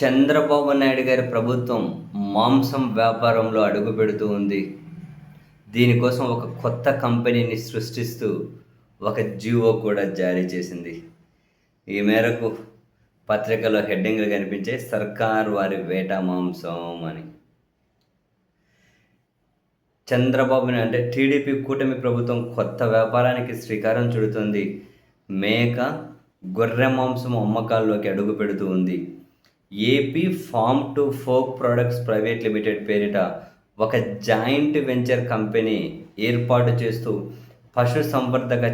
చంద్రబాబు నాయుడు గారి ప్రభుత్వం మాంసం వ్యాపారంలో అడుగుపెడుతూ ఉంది. దీనికోసం ఒక కొత్త కంపెనీని సృష్టిస్తూ ఒక జీవో కూడా జారీ చేసింది. ఈ మేరకు పత్రికలో హెడ్డింగ్లు కనిపించే సర్కార్ వారి వేట మాంసం అని. అంటే టీడీపీ కూటమి ప్రభుత్వం కొత్త వ్యాపారానికి శ్రీకారం చుడుతుంది. మేక, గొర్రె మాంసం అమ్మకాల్లోకి అడుగు పెడుతూ ఉంది. AP farm to fork products private limited పేరిట ఒక జాయింట్ వెంచర్ కంపెనీ ఏర్పాటు చేస్తూ పశుసంవర్ధక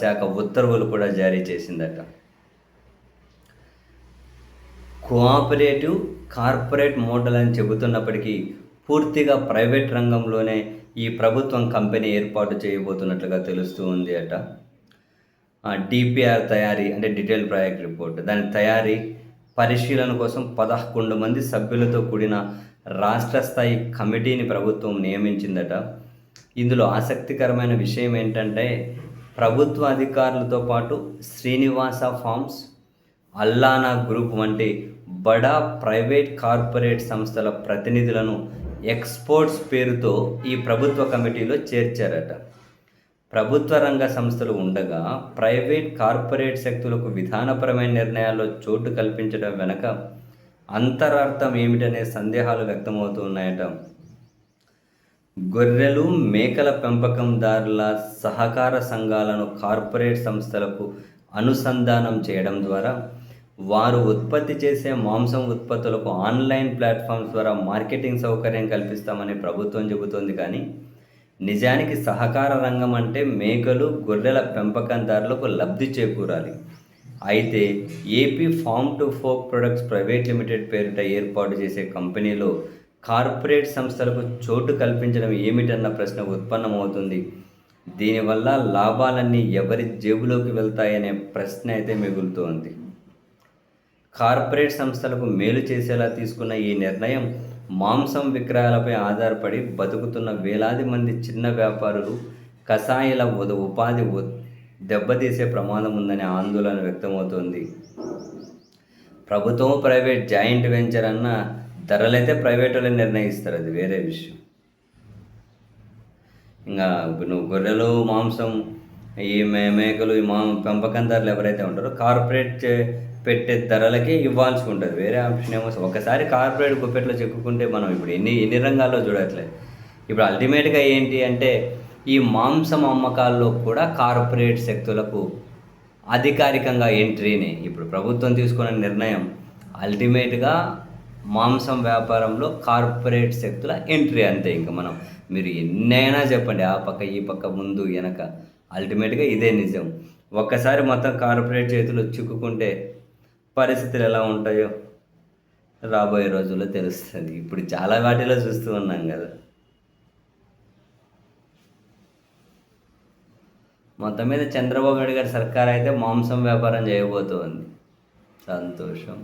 శాఖ ఉత్తర్వులు కూడా జారీ చేసిందట. కోఆపరేటివ్ కార్పొరేట్ మోడల్ అని చెబుతున్నప్పటికీ పూర్తిగా ప్రైవేట్ రంగంలోనే ఈ ప్రభుత్వం కంపెనీ ఏర్పాటు చేయబోతున్నట్లుగా తెలుస్తూ ఉంది అట. డిపిఆర్ తయారీ అంటే డీటెయిల్ ప్రాజెక్ట్ రిపోర్ట్, దాని తయారీ పరిశీలన కోసం 11 మంది సభ్యులతో కూడిన రాష్ట్ర స్థాయి కమిటీని ప్రభుత్వం నియమించిందట. ఇందులో ఆసక్తికరమైన విషయం ఏంటంటే ప్రభుత్వ అధికారులతో పాటు శ్రీనివాస ఫార్మ్స్, అల్లానా గ్రూప్ వంటి బడా ప్రైవేట్ కార్పొరేట్ సంస్థల ప్రతినిధులను ఎక్స్పోర్ట్స్ పేరుతో ఈ ప్రభుత్వ కమిటీలో చేర్చారట. ప్రభుత్వ రంగ సంస్థలు ఉండగా ప్రైవేట్ కార్పొరేట్ శక్తులకు విధానపరమైన నిర్ణయాల్లో చోటు కల్పించడం వెనక అంతరార్థం ఏమిటనే సందేహాలు వ్యక్తమవుతున్నాయట. గొర్రెలు, మేకల పెంపకందారుల సహకార సంఘాలను కార్పొరేట్ సంస్థలకు అనుసంధానం చేయడం ద్వారా వారు ఉత్పత్తి చేసే మాంసం ఉత్పత్తులకు ఆన్లైన్ ప్లాట్ఫామ్స్ ద్వారా మార్కెటింగ్ సౌకర్యం కల్పిస్తామని ప్రభుత్వం చెబుతోంది. కానీ నిజానికి సహకార రంగం అంటే మేకలు, గొర్రెల పెంపకందారులకు లబ్ధి చేకూరాలి. అయితే AP farm to fork products private limited పేరిట ఏర్పాటు చేసే కంపెనీలో కార్పొరేట్ సంస్థలకు చోటు కల్పించడం ఏమిటన్న ప్రశ్న ఉత్పన్నమవుతుంది. దీనివల్ల లాభాలన్నీ ఎవరి జేబులోకి వెళ్తాయనే ప్రశ్న అయితే మిగులుతోంది. కార్పొరేట్ సంస్థలకు మేలు చేసేలా తీసుకున్న ఈ నిర్ణయం మాంసం విక్రయాలపై ఆధారపడి బతుకుతున్న వేలాది మంది చిన్న వ్యాపారులు, కసాయిల ఉపాధి దెబ్బతీసే ప్రమాదం ఉందనే ఆందోళన వ్యక్తమవుతోంది. ప్రభుత్వం ప్రైవేట్ జాయింట్ వెంచర్ అన్న ధరలైతే ప్రైవేట్ వాళ్ళే నిర్ణయిస్తారు, అది వేరే విషయం. ఇంకా నువ్వు గొర్రెలు, మాంసం, ఈ మేకలు, ఈ పెంపకందారులు ఎవరైతే ఉంటారో కార్పొరేట్ పెట్టే ధరలకే ఇవ్వాల్సి ఉంటుంది. వేరే ఆప్షన్ ఏమో ఒకసారి కార్పొరేట్ గుప్పెట్లో చెక్కుకుంటే మనం ఇప్పుడు ఎన్ని రంగాల్లో చూడట్లేదు. ఇప్పుడు అల్టిమేట్గా ఏంటి అంటే ఈ మాంసం అమ్మకాల్లో కూడా కార్పొరేట్ శక్తులకు అధికారికంగా ఎంట్రీని ఇప్పుడు ప్రభుత్వం తీసుకున్న నిర్ణయం అల్టిమేట్గా మాంసం వ్యాపారంలో కార్పొరేట్ శక్తుల ఎంట్రీ అంతే. ఇంకా మనం మీరు ఎన్నైనా చెప్పండి, ఆ పక్క ఈ పక్క ముందు వెనక, అల్టిమేట్గా ఇదే నిజం. ఒక్కసారి మొత్తం కార్పొరేట్ చేతులు చిక్కుకుంటే పరిస్థితులు ఎలా ఉంటాయో రాబోయే రోజుల్లో తెలుస్తుంది. ఇప్పుడు చాలా వాటిలో చూస్తూ ఉన్నాం కదా. మొత్తం మీద చంద్రబాబు నాయుడు గారి సర్కార్ అయితే మాంసం వ్యాపారం చేయబోతోంది. సంతోషం.